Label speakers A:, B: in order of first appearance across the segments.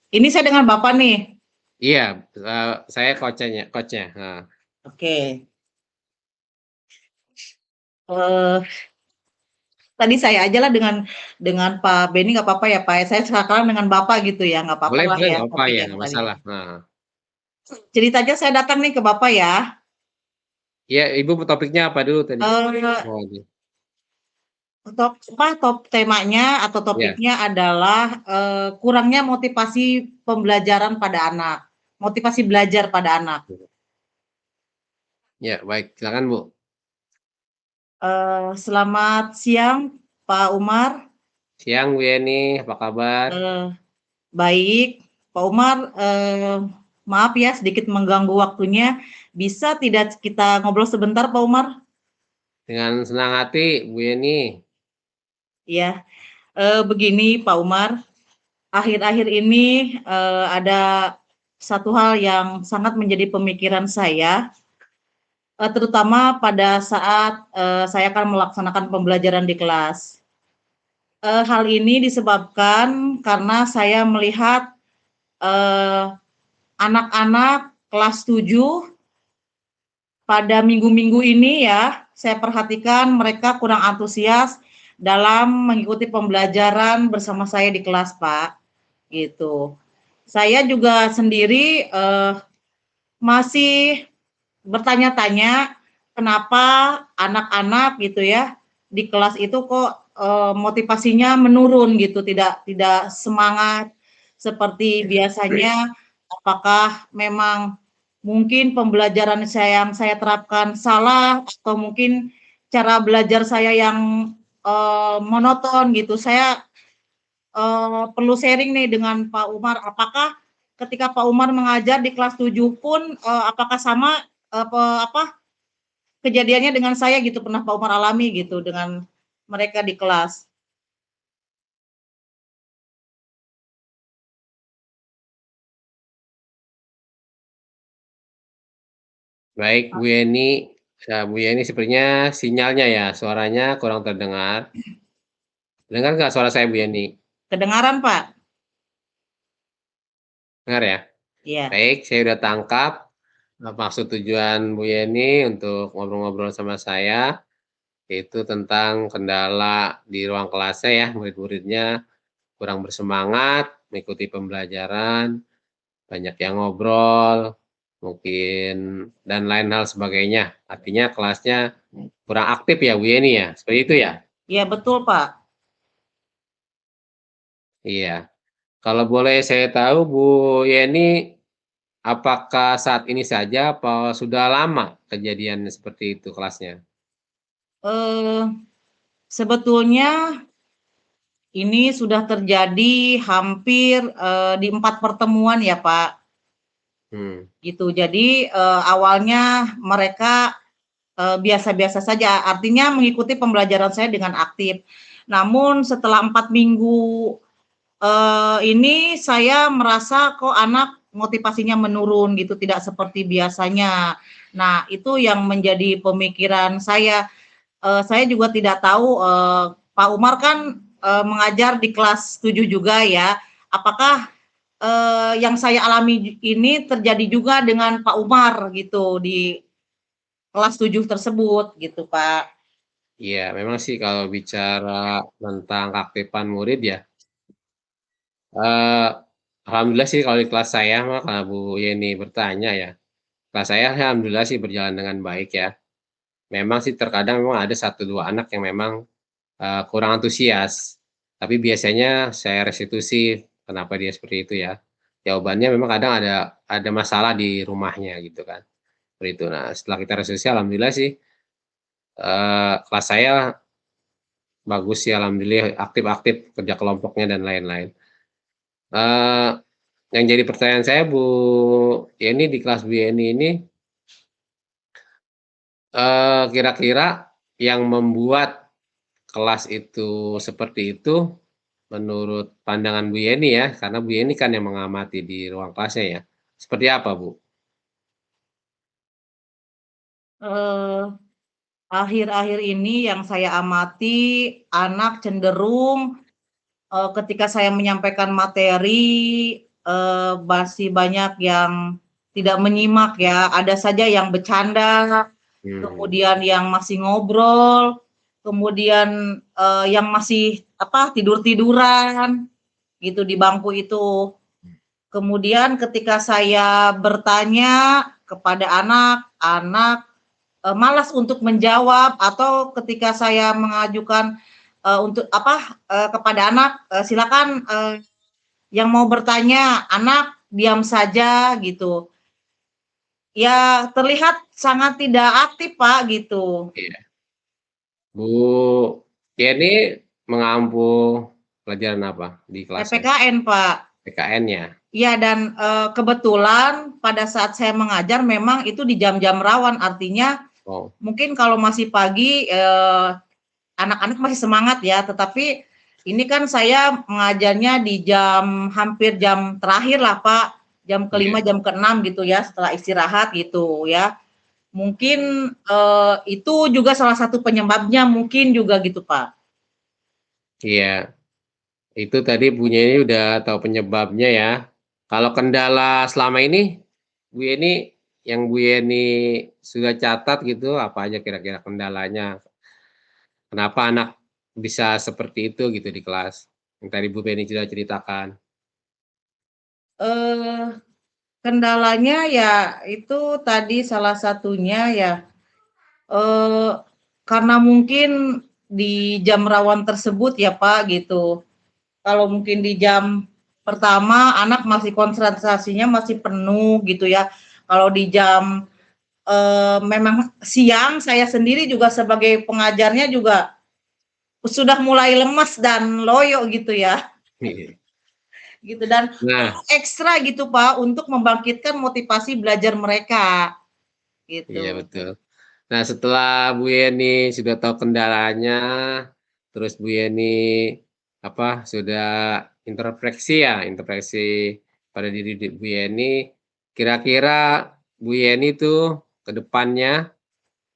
A: Ini saya dengan Bapak nih.
B: Iya, saya coachnya. Nah,
A: Oke. Eh, tadi saya aja lah dengan Pak Benny nggak apa-apa ya Pak. Saya sekarang dengan Bapak gitu ya, nggak apa-apa
B: boleh
A: lah
B: boleh
A: ya
B: nggak apa ya,
A: topiknya
B: nggak
A: tadi.
B: masalah. Nah,
A: Ceritanya saya datang nih ke Bapak ya.
B: ya Ibu topiknya apa dulu tadi?
A: Eh,
B: Oh, ini.
A: temanya atau
B: Ya,
A: topiknya adalah kurangnya motivasi pembelajaran pada anak, motivasi belajar pada anak.
B: ya baik, silakan Bu.
A: Selamat siang Pak Umar.
B: Siang Bu Yeni, apa kabar?
A: Eh, Baik, Pak Umar. Maaf ya sedikit mengganggu waktunya. Bisa tidak kita ngobrol sebentar, Pak Umar?
B: Dengan senang hati Bu Yeni.
A: Ya, begini Pak Umar. Akhir-akhir ini ada satu hal yang sangat menjadi pemikiran saya, terutama pada saat saya akan melaksanakan pembelajaran di kelas. Hal ini disebabkan karena saya melihat eh, anak-anak kelas 7 pada minggu-minggu ini ya, saya perhatikan mereka kurang antusias dalam mengikuti pembelajaran bersama saya di kelas, Pak. Gitu. Saya juga sendiri masih bertanya-tanya kenapa anak-anak gitu ya di kelas itu kok motivasinya menurun gitu, tidak semangat seperti biasanya. Apakah memang mungkin pembelajaran yang saya terapkan salah atau mungkin cara belajar saya yang monoton gitu. Saya perlu sharing nih dengan Pak Umar, apakah ketika Pak Umar mengajar di kelas 7 pun apakah sama apa kejadiannya dengan saya gitu, pernah Pak Umar alami gitu dengan mereka di kelas?
B: Baik Bu Yeni, Bu Yeni sepertinya sinyalnya ya, suaranya kurang terdengar. Dengar nggak suara saya Bu Yeni?
A: Kedengaran, Pak?
B: Dengar ya?
A: Iya.
B: Baik, saya udah tangkap maksud tujuan Bu Yeni untuk ngobrol-ngobrol sama saya, itu tentang kendala di ruang kelasnya ya, murid-muridnya kurang bersemangat mengikuti pembelajaran, banyak yang ngobrol, mungkin dan lain hal sebagainya. Artinya kelasnya kurang aktif ya Bu Yeni ya, seperti itu ya?
A: Iya, betul, Pak.
B: Iya. Kalau boleh saya tahu Bu Yeni, apakah saat ini saja apa sudah lama kejadian seperti itu kelasnya?
A: Eh, Sebetulnya ini sudah terjadi hampir di 4 pertemuan ya, Pak,
B: Hmm.
A: gitu. Jadi awalnya mereka biasa-biasa saja, artinya mengikuti pembelajaran saya dengan aktif. Namun setelah 4 minggu ini saya merasa kok anak motivasinya menurun gitu, tidak seperti biasanya. Nah, itu yang menjadi pemikiran saya. Saya juga tidak tahu, Pak Umar kan mengajar di kelas 7 juga ya. Apakah yang saya alami ini terjadi juga dengan Pak Umar gitu di kelas 7 tersebut gitu, Pak.
B: Iya, memang sih kalau bicara tentang keaktifan murid ya, eee, alhamdulillah sih kalau di kelas saya mah karena Bu Yeni bertanya ya, kelas saya alhamdulillah sih berjalan dengan baik ya. Memang sih terkadang memang ada satu 2 anak yang memang, kurang antusias, tapi biasanya saya restitusi kenapa dia seperti itu ya. Jawabannya memang kadang ada masalah di rumahnya gitu kan, seperti itu. Nah setelah kita restitusi alhamdulillah sih, kelas saya bagus sih alhamdulillah aktif-aktif kerja kelompoknya dan lain-lain. Eee, yang jadi pertanyaan saya Bu Yeni di kelas Bu Yeni ini, kira-kira yang membuat kelas itu seperti itu menurut pandangan Bu Yeni ya, karena Bu Yeni kan yang mengamati di ruang kelasnya ya, seperti apa Bu?
A: Eee, Akhir-akhir ini yang saya amati anak cenderung ketika saya menyampaikan materi, masih banyak yang tidak menyimak ya, ada saja yang bercanda, kemudian yang masih ngobrol, kemudian, yang masih tidur-tiduran gitu di bangku itu. Kemudian ketika saya bertanya kepada anak, anak malas untuk menjawab, atau ketika saya mengajukan kepada anak, silakan yang mau bertanya, anak diam saja gitu. Ya terlihat sangat tidak aktif Pak gitu.
B: Iya. Bu Yeni mengampu pelajaran apa di kelasnya?
A: PPKN Pak.
B: PKN ya?
A: Iya dan kebetulan pada saat saya mengajar memang itu di jam-jam rawan, artinya
B: Oh.
A: mungkin kalau masih pagi anak-anak masih semangat ya, tetapi ini kan saya mengajarnya di hampir jam terakhir lah Pak, jam ke-5, jam ke-6 gitu ya, setelah istirahat gitu ya. Mungkin itu juga salah satu penyebabnya mungkin juga gitu Pak.
B: Iya, itu tadi Bu Yeni udah tahu penyebabnya ya. Kalau kendala selama ini, Bu Yeni yang Bu Yeni sudah catat gitu, apa aja kira-kira kendalanya? Kenapa anak bisa seperti itu gitu di kelas? Yang tadi Bu Yeni sudah ceritakan.
A: Kendalanya ya itu tadi salah satunya ya, karena mungkin di jam rawan tersebut ya Pak gitu. Kalau mungkin di jam pertama anak masih konsentrasinya masih penuh gitu ya. Kalau di jam memang siang, saya sendiri juga sebagai pengajarnya juga sudah mulai lemas dan loyo gitu ya. Gitu dan
B: Nah,
A: ekstra gitu Pak untuk membangkitkan motivasi belajar mereka
B: iya
A: gitu.
B: betul. Nah, setelah Bu Yeni sudah tahu kendalanya, terus Bu Yeni sudah introspeksi pada diri Bu Yeni, kira-kira Bu Yeni tuh ke depannya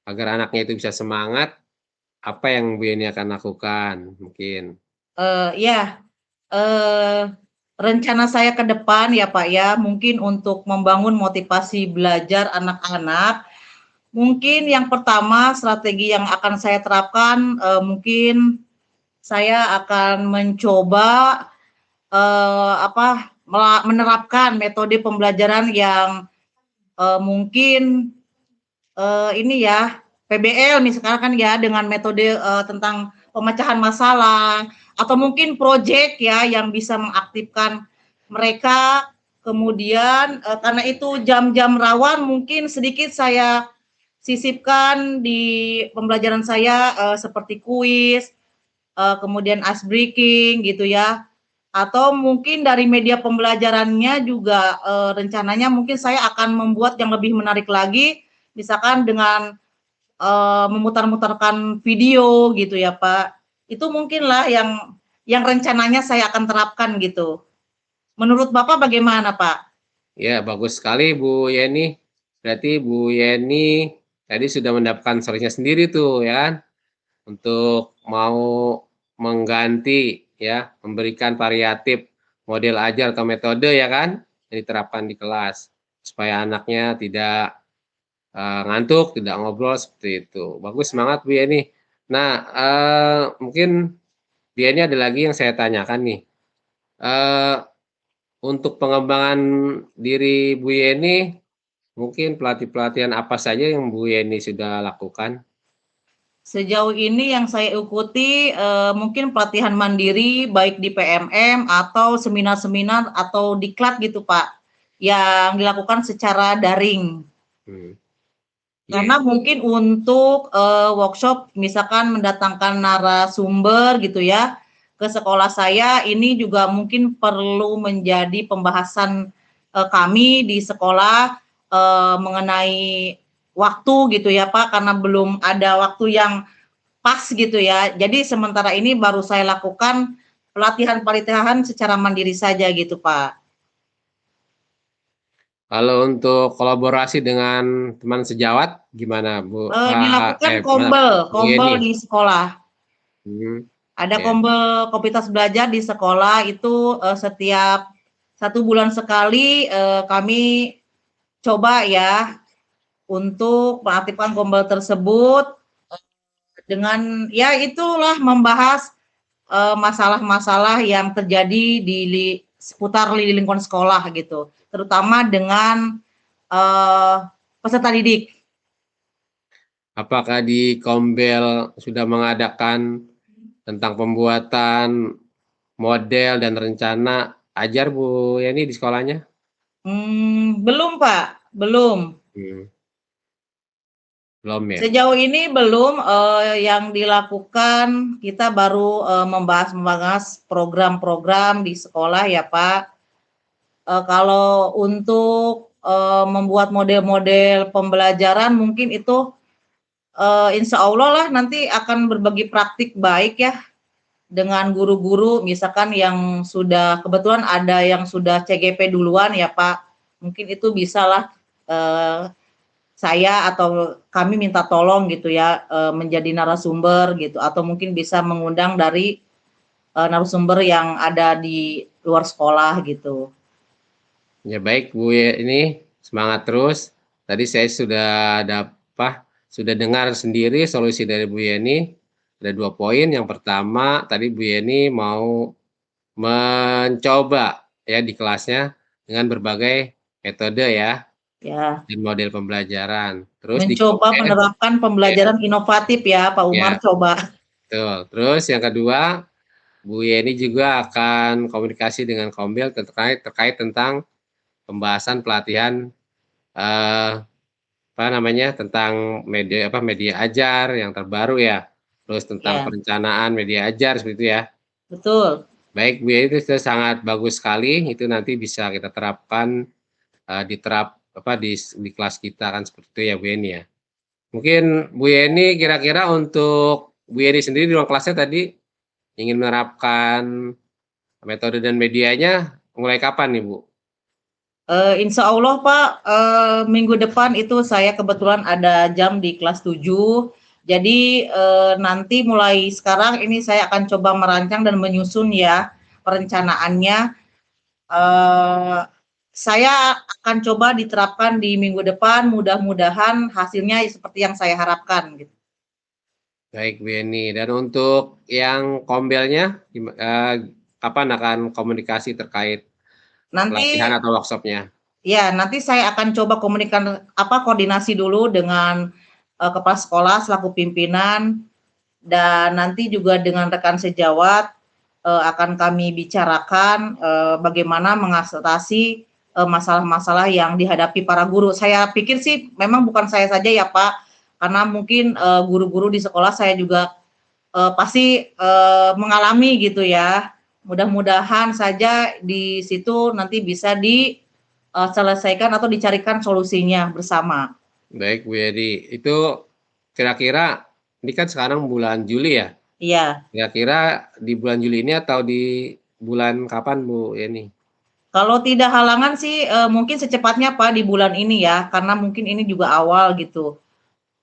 B: agar anaknya itu bisa semangat, apa yang Bu Yeni akan lakukan mungkin?
A: Ya, rencana saya ke depan ya Pak ya, mungkin untuk membangun motivasi belajar anak-anak, mungkin yang pertama strategi yang akan saya terapkan, mungkin saya akan mencoba, menerapkan metode pembelajaran yang, mungkin, ini ya, PBL misalkan ya, dengan metode, tentang pemecahan masalah, atau mungkin project ya, yang bisa mengaktifkan mereka. Kemudian, karena itu jam-jam rawan mungkin sedikit saya sisipkan di pembelajaran saya, seperti kuis, kemudian ice breaking gitu ya, atau mungkin dari media pembelajarannya juga, rencananya mungkin saya akan membuat yang lebih menarik lagi, misalkan dengan, memutar-mutarkan video gitu ya, Pak. Itu mungkinlah yang rencananya saya akan terapkan gitu. Menurut Bapak bagaimana, Pak?
B: Ya, bagus sekali Bu Yeni. Berarti Bu Yeni tadi sudah mendapatkan solusinya sendiri tuh ya kan, untuk mau mengganti ya, memberikan variatif model ajar atau metode ya kan, yang diterapkan di kelas, supaya anaknya tidak, ngantuk, tidak ngobrol seperti itu. Bagus, semangat Bu Yeni. Nah, mungkin Bu Yeni ada lagi yang saya tanyakan nih, eee, untuk pengembangan diri Bu Yeni, mungkin pelatihan apa saja yang Bu Yeni sudah lakukan?
A: Sejauh ini yang saya ikuti, mungkin pelatihan mandiri baik di PMM atau seminar-seminar atau diklat gitu, Pak, yang dilakukan secara daring.
B: Hmm.
A: Karena mungkin untuk, workshop misalkan mendatangkan narasumber gitu ya, ke sekolah saya, ini juga mungkin perlu menjadi pembahasan, kami di sekolah, mengenai waktu gitu ya, Pak, karena belum ada waktu yang pas gitu ya. Jadi sementara ini baru saya lakukan pelatihan-pelatihan secara mandiri saja gitu, Pak.
B: Kalau untuk kolaborasi dengan teman sejawat gimana Bu?
A: Dilakukan
B: Gimana Bu
A: kombel
B: Yeni?
A: di sekolah.
B: Hmm,
A: Ada
B: ya.
A: komunitas belajar di sekolah itu, setiap 1 bulan sekali, kami coba ya untuk mengaktifkan Kombel tersebut, dengan ya itulah membahas, masalah-masalah yang terjadi di seputar lingkungan sekolah gitu, terutama dengan, eee, peserta didik.
B: Apakah di Kombel sudah mengadakan tentang pembuatan model dan rencana ajar Bu Yeni di sekolahnya?
A: Belum Pak, belum.
B: Hmm, belum ya?
A: Sejauh ini belum, yang dilakukan kita baru, membahas program-program di sekolah ya Pak. Kalau untuk, membuat model-model pembelajaran mungkin itu, insya Allah lah nanti akan berbagi praktik baik ya dengan guru-guru misalkan yang sudah kebetulan ada yang sudah CGP duluan ya Pak, mungkin itu bisalah, saya atau kami minta tolong gitu ya, menjadi narasumber gitu atau mungkin bisa mengundang dari, narasumber yang ada di luar sekolah gitu.
B: Ya baik Bu Yeni, semangat terus. Tadi saya sudah dengar sendiri solusi dari Bu Yeni, ada 2 poin. Yang pertama tadi Bu Yeni mau mencoba ya di kelasnya dengan berbagai metode ya,
A: Ya,
B: dan model pembelajaran. Terus di
A: mencoba
B: Kombel
A: menerapkan
B: ya
A: pembelajaran inovatif ya Pak Umar,
B: ya,
A: coba.
B: betul. Terus yang kedua, Bu Yeni juga akan komunikasi dengan Kombel terkait tentang pembahasan pelatihan, eee, apa namanya, tentang media ajar yang terbaru ya, terus tentang
A: Ya,
B: perencanaan media ajar seperti itu ya.
A: betul.
B: Baik Bu Yeni, itu sudah sangat bagus sekali, itu nanti bisa kita terapkan, di kelas kita kan seperti itu ya Bu Yeni ya. Mungkin Bu Yeni kira-kira untuk Bu Yeni sendiri di ruang kelasnya tadi ingin menerapkan metode dan medianya mulai kapan nih Bu?
A: Insya Allah Pak, minggu depan itu saya kebetulan ada jam di kelas 7. Jadi, nanti mulai sekarang ini saya akan coba merancang dan menyusun ya perencanaannya. Eee, saya akan coba diterapkan di minggu depan, mudah-mudahan hasilnya seperti yang saya harapkan gitu.
B: Baik Bu Yeni, dan untuk yang Kombelnya kapan akan komunikasi terkait pelatihan
A: Nanti
B: atau workshop-nya?
A: ya, nanti saya akan coba koordinasi dulu dengan, kepala sekolah selaku pimpinan dan nanti juga dengan rekan sejawat, akan kami bicarakan, bagaimana mengatasi, masalah-masalah yang dihadapi para guru. Saya pikir sih memang bukan saya saja ya, Pak, karena mungkin, guru-guru di sekolah saya juga, pasti, mengalami gitu ya. Mudah-mudahan saja di situ nanti bisa selesaikan atau dicarikan solusinya bersama.
B: Baik Bu Yeni, itu kira-kira ini kan sekarang bulan Juli ya,
A: Iya.
B: kira-kira di bulan Juli ini atau di bulan kapan Bu Yeni?
A: Kalau tidak halangan sih, mungkin secepatnya Pak di bulan ini ya, karena mungkin ini juga awal gitu.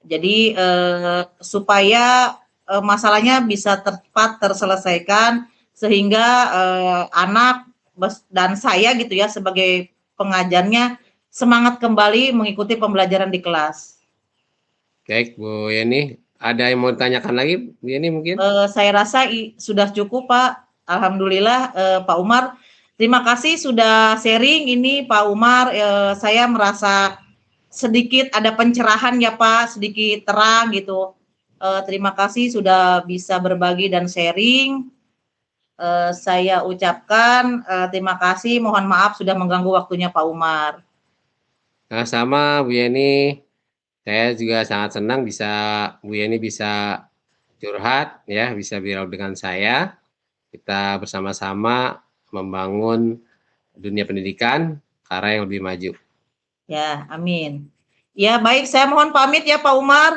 A: Jadi, supaya, masalahnya bisa cepat terselesaikan sehingga, anak dan saya gitu ya sebagai pengajarnya semangat kembali mengikuti pembelajaran di kelas.
B: Baik Bu Yeni, ada yang mau ditanyakan lagi Bu Yeni mungkin?
A: Saya rasa sudah cukup Pak, alhamdulillah, Pak Umar. Terima kasih sudah sharing ini Pak Umar, saya merasa sedikit ada pencerahan ya Pak, sedikit terang gitu. Terima kasih sudah bisa berbagi dan sharing. Saya ucapkan, terima kasih, mohon maaf sudah mengganggu waktunya Pak Umar.
B: Sama-sama Bu Yeni, saya juga sangat senang Bu Yeni bisa curhat ya, bisa dialog dengan saya. Kita bersama-sama membangun dunia pendidikan ke arah yang lebih maju.
A: Ya, amin. Ya baik, saya mohon pamit ya Pak Umar.